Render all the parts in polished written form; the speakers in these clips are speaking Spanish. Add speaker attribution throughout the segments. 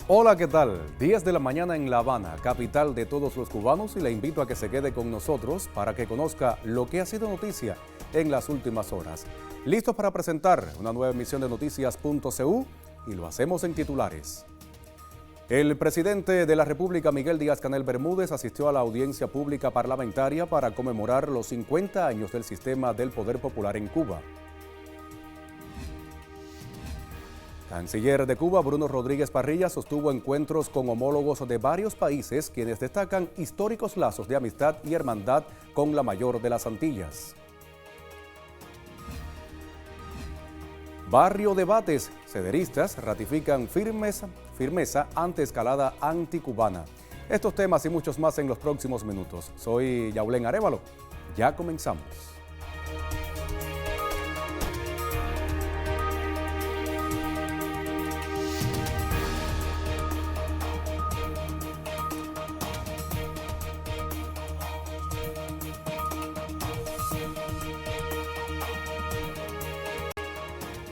Speaker 1: Hola, ¿qué tal? 10 de la mañana en La Habana, capital de todos los cubanos, y le invito a que se quede con nosotros para que conozca lo que ha sido noticia en las últimas horas. Listos para presentar una nueva emisión de Noticias.cu y lo hacemos en titulares. El presidente de la República, Miguel Díaz-Canel Bermúdez, asistió a la audiencia pública parlamentaria para conmemorar los 50 años del sistema del poder popular en Cuba. Canciller de Cuba, Bruno Rodríguez Parrilla, sostuvo encuentros con homólogos de varios países, quienes destacan históricos lazos de amistad y hermandad con la mayor de las Antillas. Barrio Debates, sederistas ratifican firmeza ante escalada anticubana. Estos temas y muchos más en los próximos minutos. Soy Yaulén Arévalo. Ya comenzamos.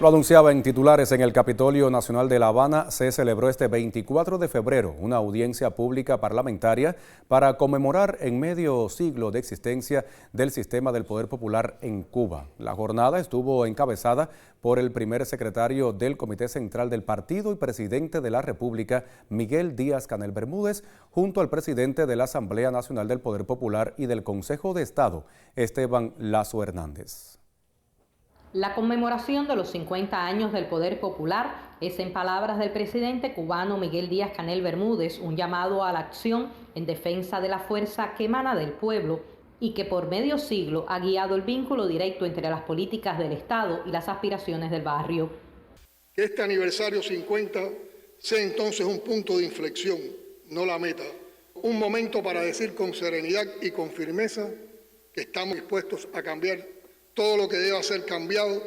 Speaker 1: Lo anunciaba en titulares. En el Capitolio Nacional de La Habana se celebró este 24 de febrero una audiencia pública parlamentaria para conmemorar en medio siglo de existencia del sistema del poder popular en Cuba. La jornada estuvo encabezada por el primer secretario del Comité Central del Partido y presidente de la República, Miguel Díaz-Canel Bermúdez, junto al presidente de la Asamblea Nacional del Poder Popular y del Consejo de Estado, Esteban Lazo Hernández.
Speaker 2: La conmemoración de los 50 años del Poder Popular es, en palabras del presidente cubano Miguel Díaz-Canel Bermúdez, un llamado a la acción en defensa de la fuerza que emana del pueblo y que por medio siglo ha guiado el vínculo directo entre las políticas del Estado y las aspiraciones del barrio.
Speaker 3: Que este aniversario 50 sea entonces un punto de inflexión, no la meta, un momento para decir con serenidad y con firmeza que estamos dispuestos a cambiar todo lo que deba ser cambiado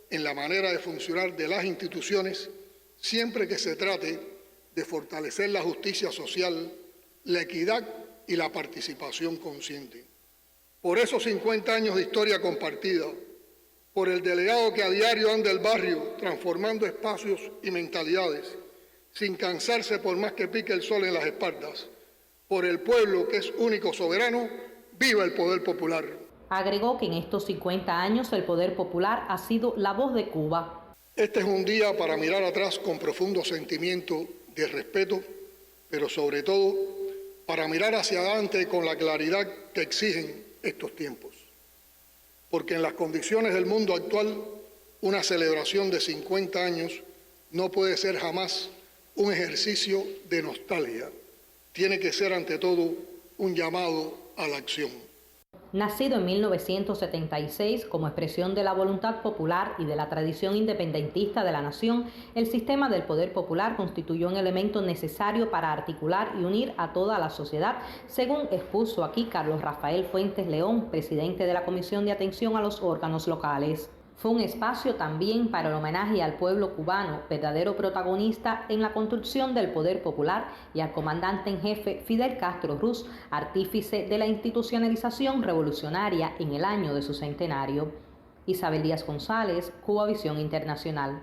Speaker 3: en la manera de funcionar de las instituciones, siempre que se trate de fortalecer la justicia social, la equidad y la participación consciente. Por esos 50 años de historia compartida, por el delegado que a diario anda el barrio transformando espacios y mentalidades, sin cansarse por más que pique el sol en las espaldas, por el pueblo que es único soberano, ¡viva el poder popular!
Speaker 2: Agregó que en estos 50 años el poder popular ha sido la voz de Cuba.
Speaker 3: Este es un día para mirar atrás con profundo sentimiento de respeto, pero sobre todo para mirar hacia adelante con la claridad que exigen estos tiempos. Porque en las condiciones del mundo actual, una celebración de 50 años no puede ser jamás un ejercicio de nostalgia. Tiene que ser ante todo un llamado a la acción.
Speaker 2: Nacido en 1976 como expresión de la voluntad popular y de la tradición independentista de la nación, el sistema del poder popular constituyó un elemento necesario para articular y unir a toda la sociedad, según expuso aquí Carlos Rafael Fuentes León, presidente de la Comisión de Atención a los Órganos Locales. Fue un espacio también para el homenaje al pueblo cubano, verdadero protagonista en la construcción del poder popular, y al comandante en jefe Fidel Castro Ruz, artífice de la institucionalización revolucionaria en el año de su centenario. Isabel Díaz González, Cubavisión Internacional.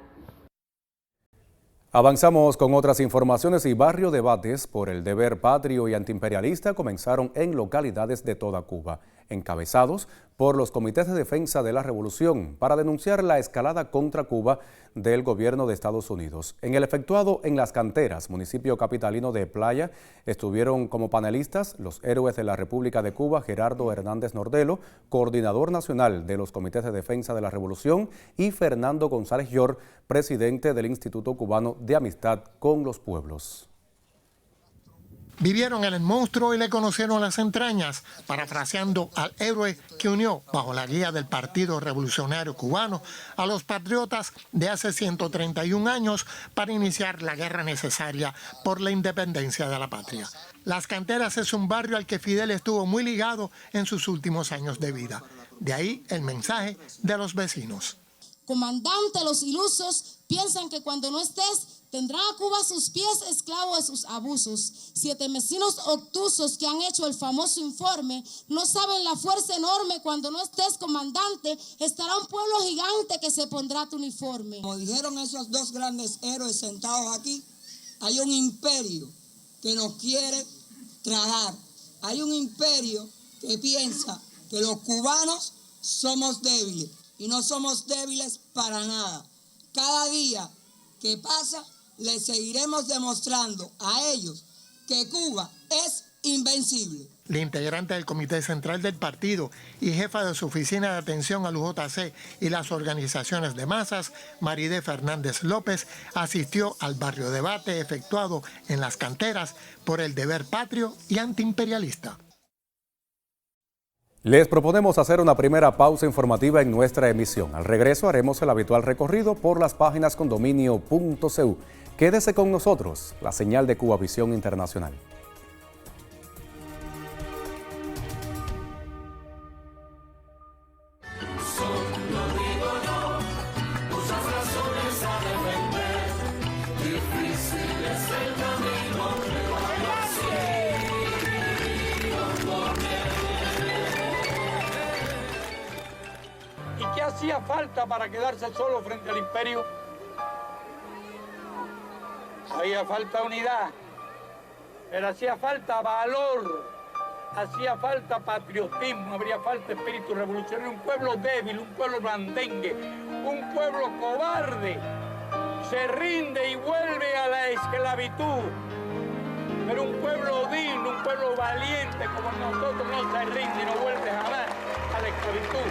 Speaker 1: Avanzamos con otras informaciones. Y Barrio Debates por el deber patrio y antiimperialista comenzaron en localidades de toda Cuba, encabezados por los comités de defensa de la revolución, para denunciar la escalada contra Cuba del gobierno de Estados Unidos. En el efectuado en Las Canteras, municipio capitalino de Playa, estuvieron como panelistas los héroes de la República de Cuba, Gerardo Hernández Nordelo, coordinador nacional de los comités de defensa de la revolución, y Fernando González Llor, presidente del Instituto Cubano de Amistad con los Pueblos.
Speaker 4: Vivieron en el monstruo y le conocieron las entrañas, parafraseando al héroe que unió, bajo la guía del Partido Revolucionario Cubano, a los patriotas de hace 131 años para iniciar la guerra necesaria por la independencia de la patria. Las Canteras es un barrio al que Fidel estuvo muy ligado en sus últimos años de vida. De ahí el mensaje de los vecinos.
Speaker 5: Comandante, los ilusos piensan que cuando no estés, tendrán a Cuba a sus pies esclavo de sus abusos. 7 vecinos obtusos que han hecho el famoso informe no saben la fuerza enorme. Cuando no estés, comandante, estará un pueblo gigante que se pondrá tu uniforme.
Speaker 6: Como dijeron esos dos grandes héroes sentados aquí, hay un imperio que nos quiere tragar. Hay un imperio que piensa que los cubanos somos débiles y no somos débiles para nada. Cada día que pasa les seguiremos demostrando a ellos que Cuba es invencible.
Speaker 4: La integrante del Comité Central del partido y jefa de su oficina de atención al UJC y las organizaciones de masas, Maride Fernández López, asistió al barrio debate efectuado en las canteras por el Deber Patrio y Antiimperialista.
Speaker 1: Les proponemos hacer una primera pausa informativa en nuestra emisión. Al regreso haremos el habitual recorrido por las páginas condominio.cu. Quédese con nosotros, la señal de Cubavisión Internacional.
Speaker 7: ¿Qué hacía falta para quedarse solo frente al imperio? Había falta unidad, pero hacía falta valor, hacía falta patriotismo, habría falta espíritu revolucionario. Un pueblo débil, un pueblo blandengue, un pueblo cobarde, se rinde y vuelve a la esclavitud. Pero un pueblo digno, un pueblo valiente como nosotros no se rinde y no vuelve jamás a la esclavitud.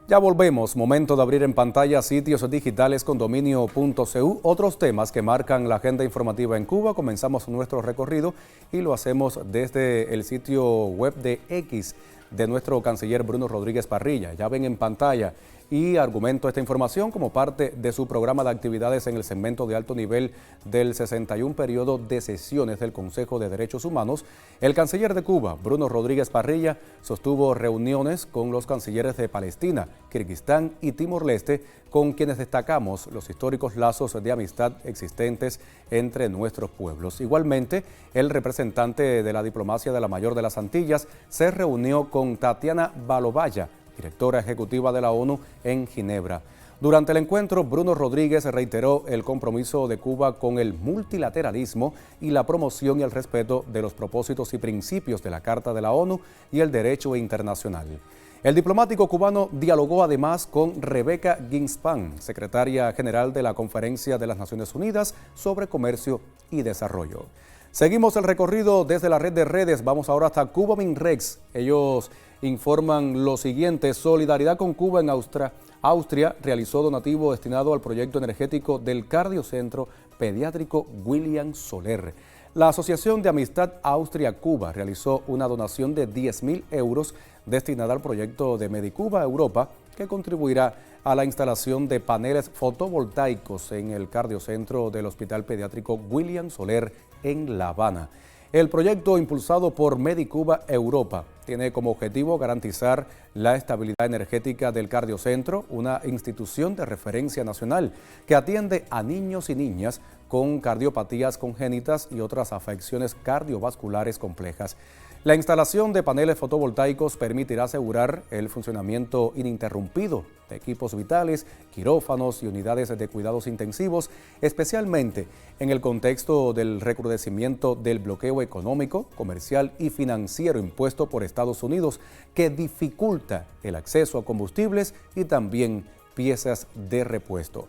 Speaker 1: Ya volvemos, momento de abrir en pantalla sitios digitales condominio.cu, otros temas que marcan la agenda informativa en Cuba. Comenzamos nuestro recorrido y lo hacemos desde el sitio web de X de nuestro canciller Bruno Rodríguez Parrilla. Ya ven en pantalla y argumento esta información como parte de su programa de actividades en el segmento de alto nivel del 61 periodo de sesiones del Consejo de Derechos Humanos. El canciller de Cuba, Bruno Rodríguez Parrilla, sostuvo reuniones con los cancilleres de Palestina, Kirguistán y Timor-Leste, con quienes destacamos los históricos lazos de amistad existentes entre nuestros pueblos. Igualmente, el representante de la diplomacia de la Mayor de las Antillas se reunió con Tatiana Balovaya, directora ejecutiva de la ONU en Ginebra. Durante el encuentro, Bruno Rodríguez reiteró el compromiso de Cuba con el multilateralismo y la promoción y el respeto de los propósitos y principios de la Carta de la ONU y el derecho internacional. El diplomático cubano dialogó además con Rebeca Ginspan, secretaria general de la Conferencia de las Naciones Unidas sobre Comercio y Desarrollo. Seguimos el recorrido desde la red de redes. Vamos ahora hasta Cuba Minrex. Ellos informan lo siguiente: Solidaridad con Cuba en Austria realizó donativo destinado al proyecto energético del Cardiocentro Pediátrico William Soler. La Asociación de Amistad Austria-Cuba realizó una donación de 10.000 euros destinada al proyecto de Medicuba Europa, que contribuirá a la instalación de paneles fotovoltaicos en el cardiocentro del Hospital Pediátrico William Soler en La Habana. El proyecto, impulsado por Medicuba Europa, tiene como objetivo garantizar la estabilidad energética del cardiocentro, una institución de referencia nacional que atiende a niños y niñas con cardiopatías congénitas y otras afecciones cardiovasculares complejas. La instalación de paneles fotovoltaicos permitirá asegurar el funcionamiento ininterrumpido de equipos vitales, quirófanos y unidades de cuidados intensivos, especialmente en el contexto del recrudecimiento del bloqueo económico, comercial y financiero impuesto por Estados Unidos, que dificulta el acceso a combustibles y también piezas de repuesto.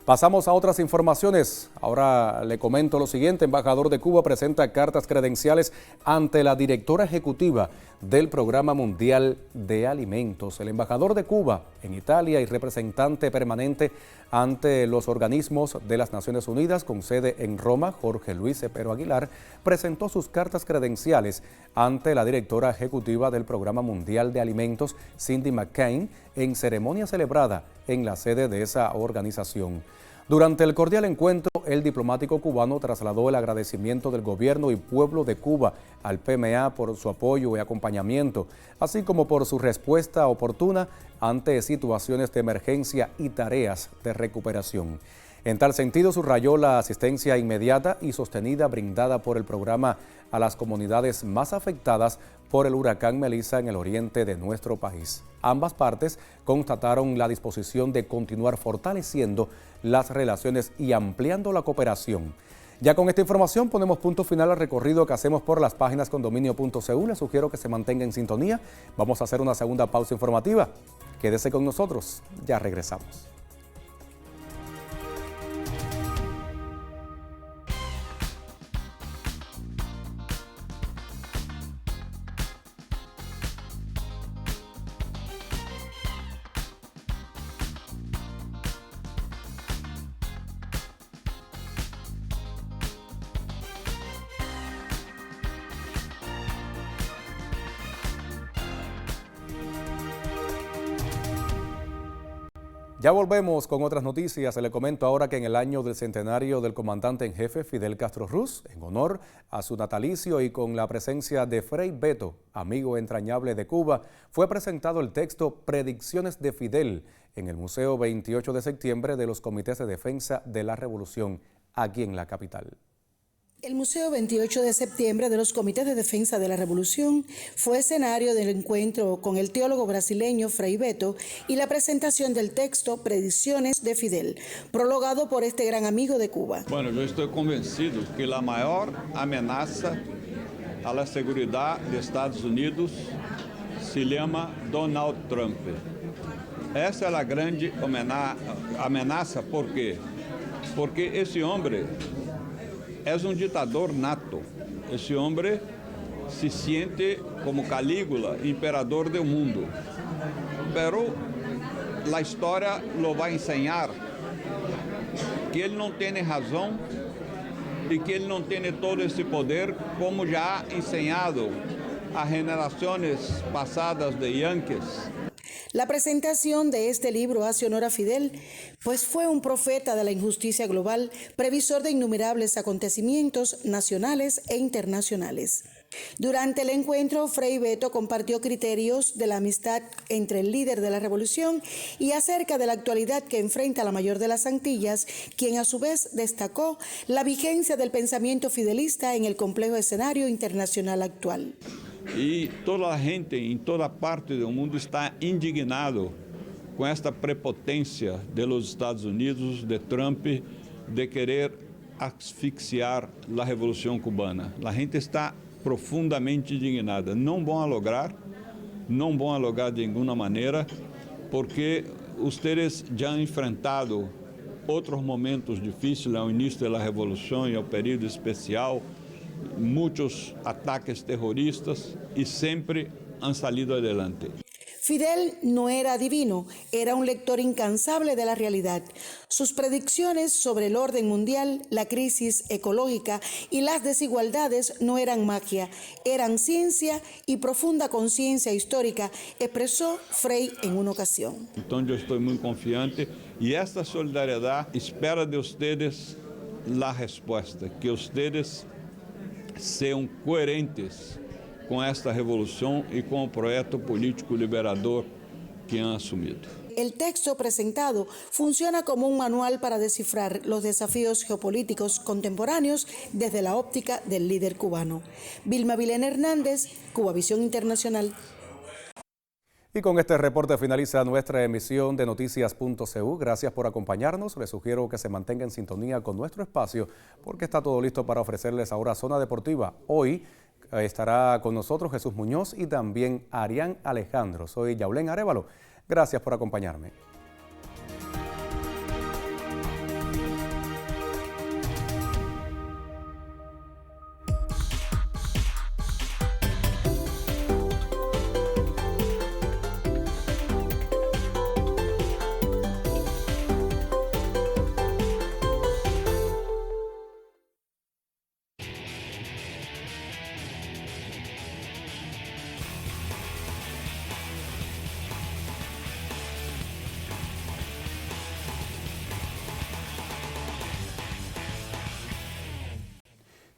Speaker 1: Pasamos a otras informaciones. Ahora le comento lo siguiente. Embajador de Cuba presenta cartas credenciales ante la directora ejecutiva del Programa Mundial de Alimentos. El embajador de Cuba en Italia y representante permanente ante los organismos de las Naciones Unidas con sede en Roma, Jorge Luis Cepero Aguilar, presentó sus cartas credenciales ante la directora ejecutiva del Programa Mundial de Alimentos, Cindy McCain, en ceremonia celebrada en la sede de esa organización. Durante el cordial encuentro, el diplomático cubano trasladó el agradecimiento del gobierno y pueblo de Cuba al PMA por su apoyo y acompañamiento, así como por su respuesta oportuna ante situaciones de emergencia y tareas de recuperación. En tal sentido, subrayó la asistencia inmediata y sostenida brindada por el programa a las comunidades más afectadas por el huracán Melissa en el oriente de nuestro país. Ambas partes constataron la disposición de continuar fortaleciendo las relaciones y ampliando la cooperación. Ya con esta información ponemos punto final al recorrido que hacemos por las páginas condominio.cu. Les sugiero que se mantenga en sintonía. Vamos a hacer una segunda pausa informativa. Quédese con nosotros, ya regresamos. Ya volvemos con otras noticias. Le comento ahora que en el año del centenario del comandante en jefe Fidel Castro Ruz, en honor a su natalicio y con la presencia de Frei Beto, amigo entrañable de Cuba, fue presentado el texto Predicciones de Fidel en el Museo 28 de septiembre de los Comités de Defensa de la Revolución, aquí en la capital.
Speaker 8: El Museo 28 de septiembre de los Comités de Defensa de la Revolución fue escenario del encuentro con el teólogo brasileño Frei Beto y la presentación del texto Predicciones de Fidel, prologado por este gran amigo de Cuba.
Speaker 9: Bueno, yo estoy convencido que la mayor amenaza a la seguridad de Estados Unidos se llama Donald Trump. Esa es la grande amenaza, ¿por qué? Porque ese hombre es un dictador nato. Ese hombre se siente como Calígula, imperador del mundo. Pero la historia lo va a enseñar que él no tiene razón y que él no tiene todo ese poder, como ya ha enseñado a generaciones pasadas de yanquis.
Speaker 8: La presentación de este libro hace honor a Fidel, pues fue un profeta de la injusticia global, previsor de innumerables acontecimientos nacionales e internacionales. Durante el encuentro, Frei Beto compartió criterios de la amistad entre el líder de la revolución y acerca de la actualidad que enfrenta la mayor de las Antillas, quien a su vez destacó la vigencia del pensamiento fidelista en el complejo escenario internacional actual.
Speaker 9: Y toda la gente en toda parte del mundo está indignado con esta prepotencia de los Estados Unidos, de Trump, de querer asfixiar la revolución cubana. La gente está profundamente indignada. No van a lograr de ninguna manera, porque ustedes ya han enfrentado otros momentos difíciles al inicio de la revolución y al período especial, muchos ataques terroristas y siempre han salido adelante.
Speaker 8: Fidel no era adivino, era un lector incansable de la realidad. Sus predicciones sobre el orden mundial, la crisis ecológica y las desigualdades no eran magia, eran ciencia y profunda conciencia histórica, expresó Frei en una ocasión.
Speaker 9: Entonces yo estoy muy confiante y esta solidaridad espera de ustedes la respuesta, que ustedes sean coherentes com esta revolução e com o projeto político liberador que han asumido.
Speaker 8: El texto presentado funciona como un manual para descifrar los desafíos geopolíticos contemporáneos desde la óptica del líder cubano. Vilma Vilena Hernández, Cubavisión Internacional.
Speaker 1: Y con este reporte finaliza nuestra emisión de Noticias.cu. Gracias por acompañarnos. Les sugiero que se mantenga en sintonía con nuestro espacio porque está todo listo para ofrecerles ahora Zona Deportiva. Hoy estará con nosotros Jesús Muñoz y también Arián Alejandro. Soy Yaulén Arévalo. Gracias por acompañarme.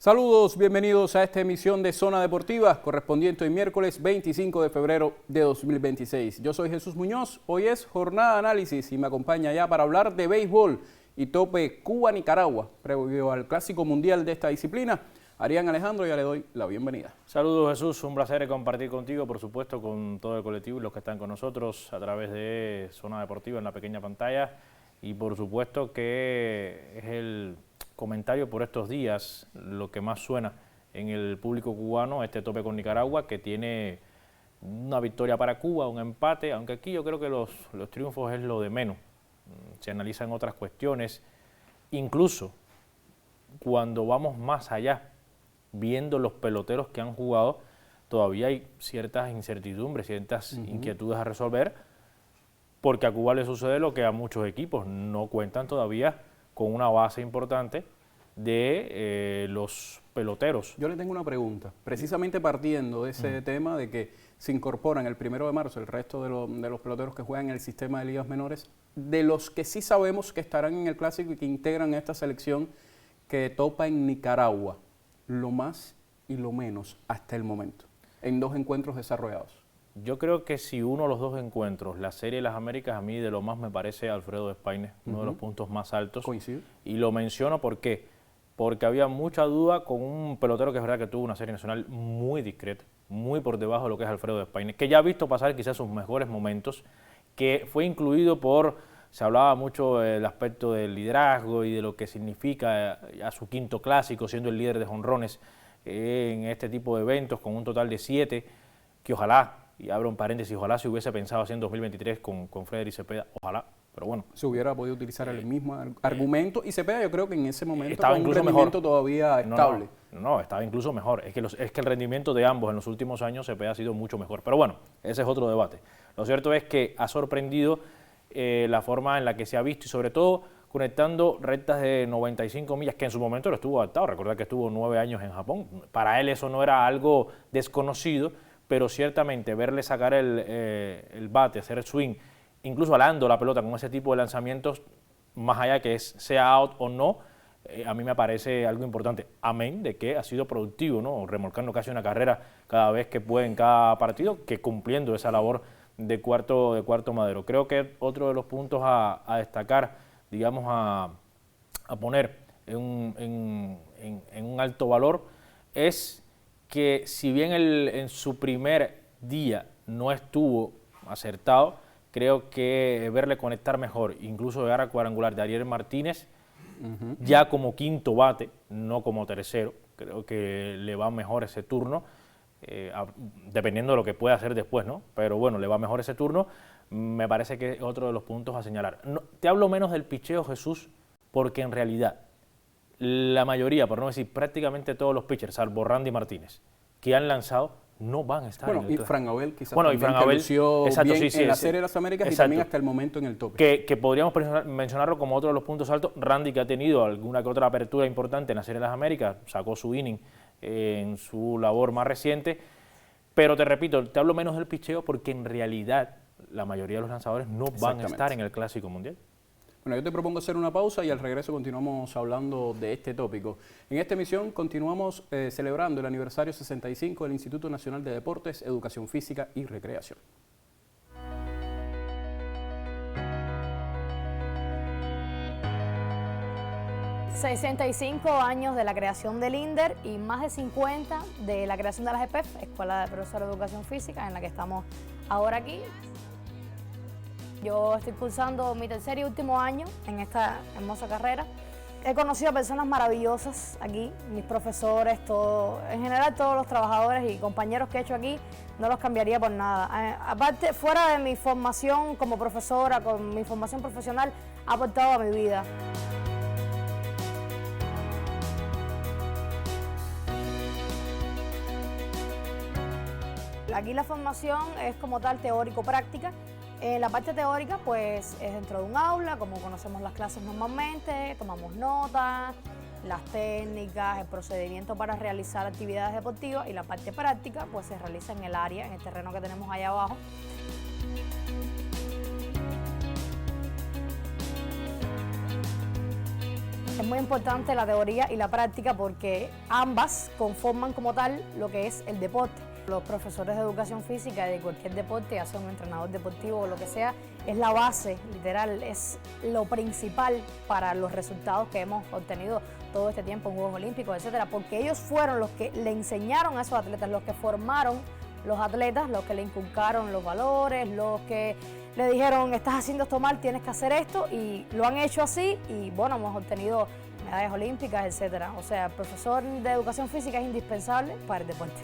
Speaker 10: Saludos, bienvenidos a esta emisión de Zona Deportiva, correspondiente hoy miércoles 25 de febrero de 2026. Yo soy Jesús Muñoz, hoy es jornada de análisis y me acompaña ya para hablar de béisbol y tope Cuba-Nicaragua, previo al Clásico Mundial de esta disciplina. Arián Alejandro, ya le doy la bienvenida.
Speaker 11: Saludos, Jesús, un placer compartir contigo, por supuesto, con todo el colectivo y los que están con nosotros a través de Zona Deportiva en la pequeña pantalla, y por supuesto que es el comentario por estos días lo que más suena en el público cubano, este tope con Nicaragua, que tiene una victoria para Cuba, un empate, aunque aquí yo creo que los triunfos es lo de menos. Se analizan otras cuestiones, incluso cuando vamos más allá, viendo los peloteros que han jugado, todavía hay ciertas incertidumbres, ciertas inquietudes a resolver, porque a Cuba le sucede lo que a muchos equipos, no cuentan todavía con una base importante de los peloteros.
Speaker 10: Yo le tengo una pregunta, precisamente partiendo de ese tema de que se incorporan el 1 de marzo el resto de los peloteros que juegan en el sistema de ligas menores, de los que sí sabemos que estarán en el Clásico y que integran esta selección que topa en Nicaragua, lo más y lo menos hasta el momento, en 2 encuentros desarrollados.
Speaker 11: Yo creo que si uno de los 2 encuentros, la Serie de las Américas, a mí de lo más me parece Alfredo Despaigne, uno de los puntos más altos.
Speaker 10: Coincido.
Speaker 11: Y lo menciono ¿por qué? Porque había mucha duda con un pelotero que es verdad que tuvo una serie nacional muy discreta, muy por debajo de lo que es Alfredo Despaigne, que ya ha visto pasar quizás sus mejores momentos, que fue incluido se hablaba mucho del aspecto del liderazgo y de lo que significa a su 5º clásico, siendo el líder de jonrones en este tipo de eventos, con un total de 7, que ojalá, y abro un paréntesis, ojalá se hubiese pensado así en 2023 con Frederick Cepeda, ojalá, pero bueno.
Speaker 10: Se hubiera podido utilizar el mismo argumento, y Cepeda yo creo que en ese momento
Speaker 11: estaba
Speaker 10: con
Speaker 11: incluso
Speaker 10: un rendimiento
Speaker 11: mejor.
Speaker 10: todavía estable.
Speaker 11: No, estaba incluso mejor, es que el rendimiento de ambos en los últimos años Cepeda ha sido mucho mejor, pero bueno, ese es otro debate. Lo cierto es que ha sorprendido la forma en la que se ha visto y sobre todo conectando rectas de 95 millas, que en su momento lo estuvo adaptado. Recordad que estuvo 9 años en Japón. Para él eso no era algo desconocido, pero ciertamente verle sacar el bate, hacer el swing, incluso alando la pelota con ese tipo de lanzamientos, más allá que sea out o no, a mí me parece algo importante. Amén de que ha sido productivo, ¿no? Remolcando casi una carrera cada vez que puede en cada partido, que cumpliendo esa labor de cuarto madero. Creo que otro de los puntos a destacar, digamos, a poner en un alto valor, es que si bien en su primer día no estuvo acertado, creo que verle conectar mejor, incluso llegar a cuadrangular de Ariel Martínez, ya como 5º bate, no como tercero, creo que le va mejor ese turno, dependiendo de lo que pueda hacer después, ¿no? Pero bueno, le va mejor ese turno, me parece que es otro de los puntos a señalar. No, te hablo menos del picheo, Jesús, porque en realidad la mayoría, por no decir prácticamente todos los pitchers, salvo Randy Martínez, que han lanzado, no van a estar en el tope.
Speaker 10: Y Frank Abel quizás
Speaker 11: y Frank Abel
Speaker 10: lució bien en la Serie de las Américas y también hasta el momento en el tope.
Speaker 11: Que podríamos mencionarlo como otro de los puntos altos. Randy, que ha tenido alguna que otra apertura importante en la Serie de las Américas, sacó su inning en su labor más reciente, pero te repito, te hablo menos del picheo porque en realidad la mayoría de los lanzadores no van a estar en el Clásico Mundial.
Speaker 10: Bueno, yo te propongo hacer una pausa y al regreso continuamos hablando de este tópico. En esta emisión continuamos celebrando el aniversario 65 del Instituto Nacional de Deportes, Educación Física y Recreación.
Speaker 12: ...65 años de la creación del INDER y más de 50 de la creación de la EPEF, Escuela de Profesores de Educación Física, en la que estamos ahora aquí. Yo estoy cursando mi 3er y último año en esta hermosa carrera. He conocido a personas maravillosas aquí, mis profesores, en general todos los trabajadores y compañeros que he hecho aquí, no los cambiaría por nada. Aparte, fuera de mi formación como profesora, con mi formación profesional, ha aportado a mi vida. Aquí la formación es como tal teórico-práctica. La parte teórica pues es dentro de un aula, como conocemos las clases normalmente, tomamos notas, las técnicas, el procedimiento para realizar actividades deportivas, y la parte práctica pues se realiza en el área, en el terreno que tenemos allá abajo. Es muy importante la teoría y la práctica porque ambas conforman como tal lo que es el deporte. Los profesores de educación física de cualquier deporte, ya sea un entrenador deportivo o lo que sea, es la base, literal, es lo principal para los resultados que hemos obtenido todo este tiempo en Juegos Olímpicos, etcétera, porque ellos fueron los que le enseñaron a esos atletas, los que formaron los atletas, los que le inculcaron los valores, los que le dijeron, estás haciendo esto mal, tienes que hacer esto, y lo han hecho así, y bueno, hemos obtenido medallas olímpicas, etcétera. O sea, el profesor de educación física es indispensable para el deporte.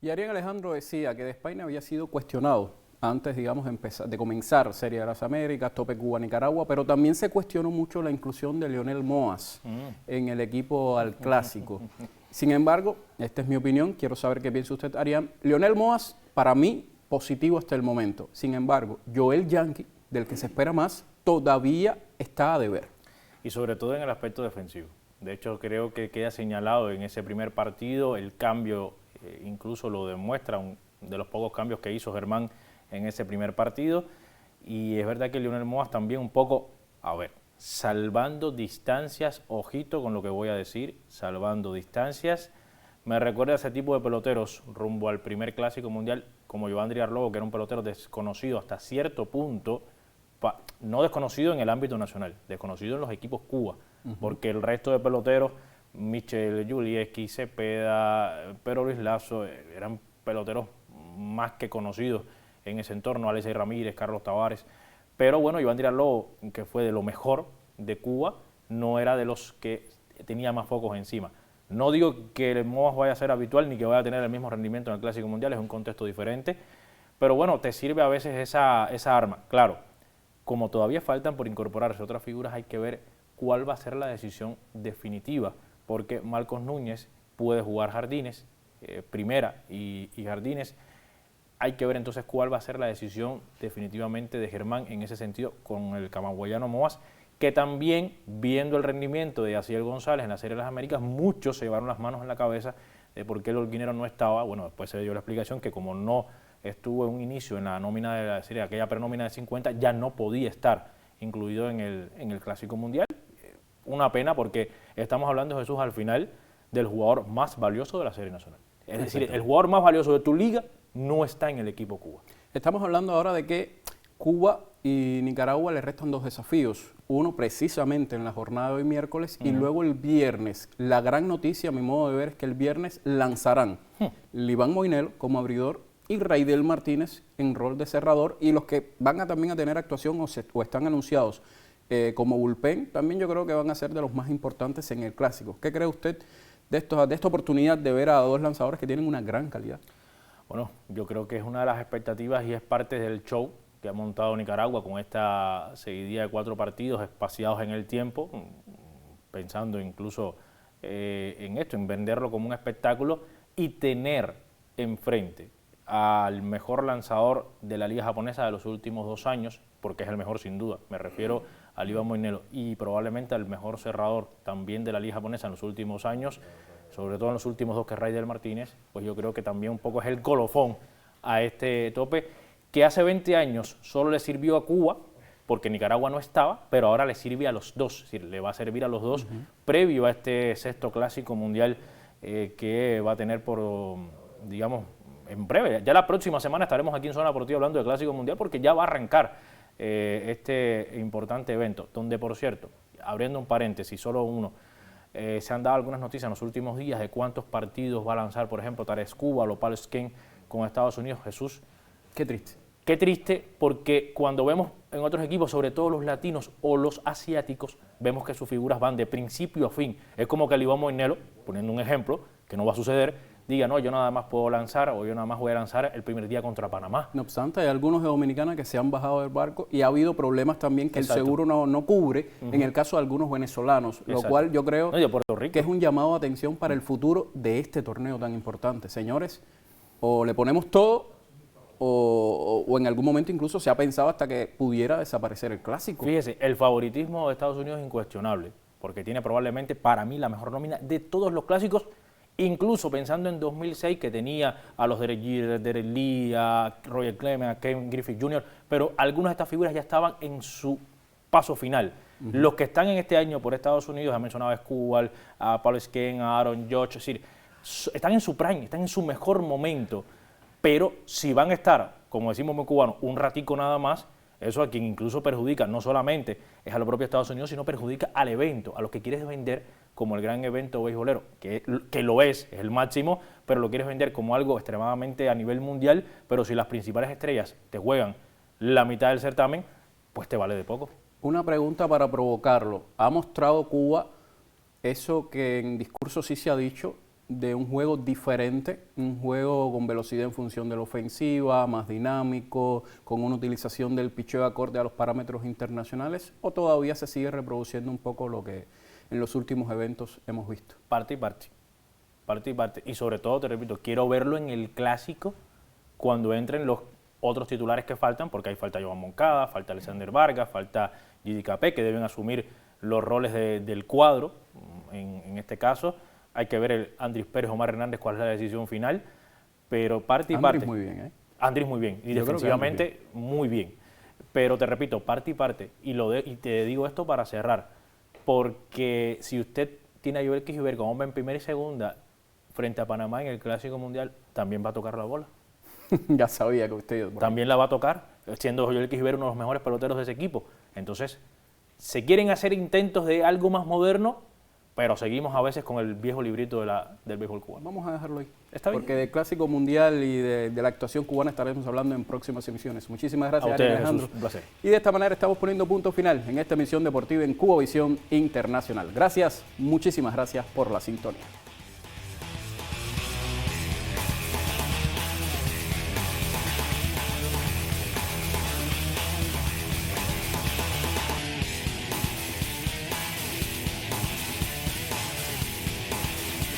Speaker 10: Y Arián Alejandro decía que Despaine había sido cuestionado antes, digamos, de comenzar Serie de las Américas, Tope Cuba-Nicaragua, pero también se cuestionó mucho la inclusión de Lionel Moas en el equipo al Clásico. Sin embargo, esta es mi opinión, quiero saber qué piensa usted, Arián. Lionel Moas, para mí, positivo hasta el momento. Sin embargo, Joel Yankee, del que se espera más, todavía está a deber.
Speaker 11: Y sobre todo en el aspecto defensivo. De hecho, creo que queda señalado en ese primer partido el cambio. Incluso lo demuestra de los pocos cambios que hizo Germán en ese primer partido, y es verdad que Lionel Moas también un poco, salvando distancias, ojito con lo que voy a decir, salvando distancias, me recuerda a ese tipo de peloteros rumbo al primer Clásico Mundial, como Yohandri Arlobo, que era un pelotero desconocido hasta cierto punto, no desconocido en el ámbito nacional, desconocido en los equipos Cuba, porque el resto de peloteros, Michel Julieski, Cepeda, Pedro Luis Lazo, eran peloteros más que conocidos en ese entorno, Alexei Ramírez, Carlos Tavares, pero bueno, Yohandri Arlobo, que fue de lo mejor de Cuba, no era de los que tenía más focos encima. No digo que el Moas vaya a ser habitual ni que vaya a tener el mismo rendimiento en el Clásico Mundial, es un contexto diferente, pero bueno, te sirve a veces esa arma. Claro, como todavía faltan por incorporarse otras figuras, hay que ver cuál va a ser la decisión definitiva, porque Marcos Núñez puede jugar jardines, primera y jardines. Hay que ver entonces cuál va a ser la decisión definitivamente de Germán en ese sentido con el camagüeyano Moas, que también, viendo el rendimiento de Yaciel González en la Serie de las Américas, muchos se llevaron las manos en la cabeza de por qué el holguinero no estaba. Bueno, después se dio la explicación que como no estuvo en un inicio en la nómina de la serie, aquella prenómina de 50, ya no podía estar incluido en el Clásico Mundial. Una pena porque estamos hablando, Jesús, al final del jugador más valioso de la Serie Nacional. Es decir, el jugador más valioso de tu liga no está en el equipo Cuba.
Speaker 10: Estamos hablando ahora de que Cuba y Nicaragua le restan dos desafíos. Uno precisamente en la jornada de hoy miércoles y luego el viernes. La gran noticia, a mi modo de ver, es que el viernes lanzarán Liván Moinelo como abridor y Raidel Martínez en rol de cerrador, y los que van también a tener actuación o están anunciados como bullpen, también yo creo que van a ser de los más importantes en el Clásico. ¿Qué cree usted de esta oportunidad de ver a dos lanzadores que tienen una gran calidad?
Speaker 11: Bueno, yo creo que es una de las expectativas y es parte del show que ha montado Nicaragua con esta seguidilla de 4 partidos espaciados en el tiempo, pensando incluso en esto, en venderlo como un espectáculo y tener enfrente al mejor lanzador de la liga japonesa de los últimos 2 años, porque es el mejor sin duda, me refiero a Liván Moinelo, y probablemente al mejor cerrador también de la liga japonesa en los últimos años, sobre todo en los últimos 2, que es Raidel Martínez, pues yo creo que también un poco es el colofón a este tope, que hace 20 años solo le sirvió a Cuba, porque Nicaragua no estaba, pero ahora le sirve a los dos, es decir, le va a servir a los dos previo a este 6º Clásico Mundial que va a tener digamos, en breve. Ya la próxima semana estaremos aquí en Zona Deportiva hablando del Clásico Mundial, porque ya va a arrancar este importante evento, donde, por cierto, abriendo un paréntesis, solo uno, se han dado algunas noticias en los últimos días de cuántos partidos va a lanzar, por ejemplo, Tares Cuba, Lopal Sken con Estados Unidos. Jesús,
Speaker 10: qué triste.
Speaker 11: Qué triste, porque cuando vemos en otros equipos, sobre todo los latinos o los asiáticos, vemos que sus figuras van de principio a fin. Es como que Liván Moinelo, poniendo un ejemplo, que no va a suceder, diga, no, yo nada más puedo lanzar o yo nada más voy a lanzar el primer día contra Panamá.
Speaker 10: No obstante, hay algunos de Dominicana que se han bajado del barco y ha habido problemas también que el seguro no cubre, en el caso de algunos venezolanos, lo cual yo creo que es un llamado de atención para el futuro de este torneo tan importante. Señores, o le ponemos todo o en algún momento incluso se ha pensado hasta que pudiera desaparecer el Clásico.
Speaker 11: Fíjese, el favoritismo de Estados Unidos es incuestionable, porque tiene probablemente para mí la mejor nómina de todos los clásicos Incluso pensando en 2006, que tenía a los Derek Jeter, Derek Lee, a Roger Clemens, a Ken Griffey Jr., pero algunas de estas figuras ya estaban en su paso final. Los que están en este año por Estados Unidos, ha mencionado a Skubal, a Pablo Esquén, a Aaron Judge, es decir, están en su prime, están en su mejor momento, pero si van a estar, como decimos muy cubanos, un ratico nada más, eso a quien incluso perjudica, no solamente es a los propios Estados Unidos, sino perjudica al evento, a lo que quieres vender como el gran evento beisbolero, que lo es el máximo, pero lo quieres vender como algo extremadamente a nivel mundial, pero si las principales estrellas te juegan la mitad del certamen, pues te vale de poco.
Speaker 10: Una pregunta para provocarlo. ¿Ha mostrado Cuba eso que en discurso sí se ha dicho, de un juego diferente, un juego con velocidad en función de la ofensiva, más dinámico, con una utilización del picheo acorde a los parámetros internacionales, o todavía se sigue reproduciendo un poco lo que en los últimos eventos hemos visto?
Speaker 11: Parte y parte. Parte y parte. Y sobre todo, te repito, quiero verlo en el clásico cuando entren los otros titulares que faltan, porque ahí falta Yoán Moncada, falta Alexander Vargas, falta Gidi Capé, que deben asumir los roles del cuadro. En este caso, hay que ver el Andrés Pérez, Omar Hernández, cuál es la decisión final, pero parte y parte.
Speaker 10: Andrés muy bien, ¿eh?
Speaker 11: Andrés muy bien, y defensivamente muy bien. Pero te repito, parte y parte, y te digo esto para cerrar, porque si usted tiene a Joel Kijiber como hombre en primera y segunda frente a Panamá en el Clásico Mundial, también va a tocar la bola.
Speaker 10: Ya sabía que usted...
Speaker 11: También la va a tocar, siendo Joel Kijiber uno de los mejores peloteros de ese equipo. Entonces, se quieren hacer intentos de algo más moderno, pero seguimos a veces con el viejo librito del béisbol cubano.
Speaker 10: Vamos a dejarlo ahí.
Speaker 11: Está bien.
Speaker 10: Porque del Clásico Mundial y de la actuación cubana estaremos hablando en próximas emisiones. Muchísimas gracias,
Speaker 11: a ustedes,
Speaker 10: Alejandro.
Speaker 11: Jesús, un placer.
Speaker 10: Y de esta manera estamos poniendo punto final en esta emisión deportiva en Cubavisión Internacional. Gracias, muchísimas gracias por la sintonía.